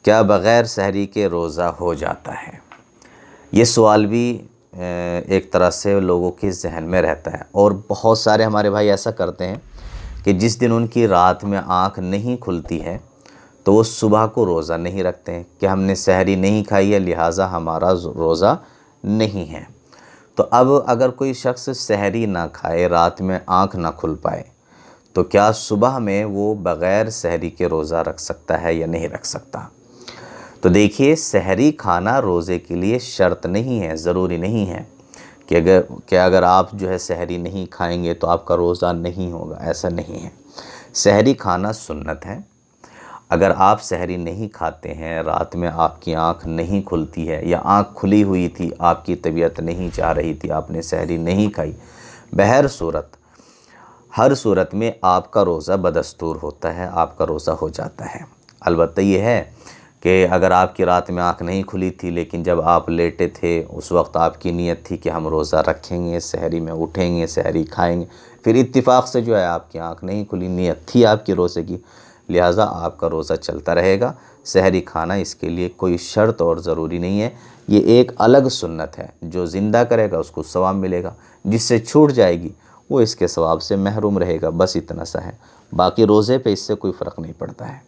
کیا بغیر سحری کے روزہ ہو جاتا ہے؟ یہ سوال بھی ایک طرح سے لوگوں کے ذہن میں رہتا ہے، اور بہت سارے ہمارے بھائی ایسا کرتے ہیں کہ جس دن ان کی رات میں آنکھ نہیں کھلتی ہے تو وہ صبح کو روزہ نہیں رکھتے ہیں کہ ہم نے سحری نہیں کھائی ہے لہٰذا ہمارا روزہ نہیں ہے۔ تو اب اگر کوئی شخص سحری نہ کھائے، رات میں آنکھ نہ کھل پائے، تو کیا صبح میں وہ بغیر سحری کے روزہ رکھ سکتا ہے یا نہیں رکھ سکتا؟ تو دیکھیے، سحری کھانا روزے کے لیے شرط نہیں ہے، ضروری نہیں ہے کہ اگر آپ جو ہے سحری نہیں کھائیں گے تو آپ کا روزہ نہیں ہوگا، ایسا نہیں ہے۔ سحری کھانا سنت ہے۔ اگر آپ سحری نہیں کھاتے ہیں، رات میں آپ کی آنکھ نہیں کھلتی ہے یا آنکھ کھلی ہوئی تھی، آپ کی طبیعت نہیں چاہ رہی تھی، آپ نے سحری نہیں کھائی، بہر صورت ہر صورت میں آپ کا روزہ بدستور ہوتا ہے، آپ کا روزہ ہو جاتا ہے۔ البتہ یہ ہے کہ اگر آپ کی رات میں آنکھ نہیں کھلی تھی لیکن جب آپ لیٹے تھے اس وقت آپ کی نیت تھی کہ ہم روزہ رکھیں گے، سحری میں اٹھیں گے، سحری کھائیں گے، پھر اتفاق سے جو ہے آپ کی آنکھ نہیں کھلی، نیت تھی آپ کی روزے کی، لہٰذا آپ کا روزہ چلتا رہے گا۔ سحری کھانا اس کے لیے کوئی شرط اور ضروری نہیں ہے، یہ ایک الگ سنت ہے۔ جو زندہ کرے گا اس کو ثواب ملے گا، جس سے چھوٹ جائے گی وہ اس کے ثواب سے محروم رہے گا، بس اتنا سا ہے۔ باقی روزے پہ اس سے کوئی فرق نہیں پڑتا ہے۔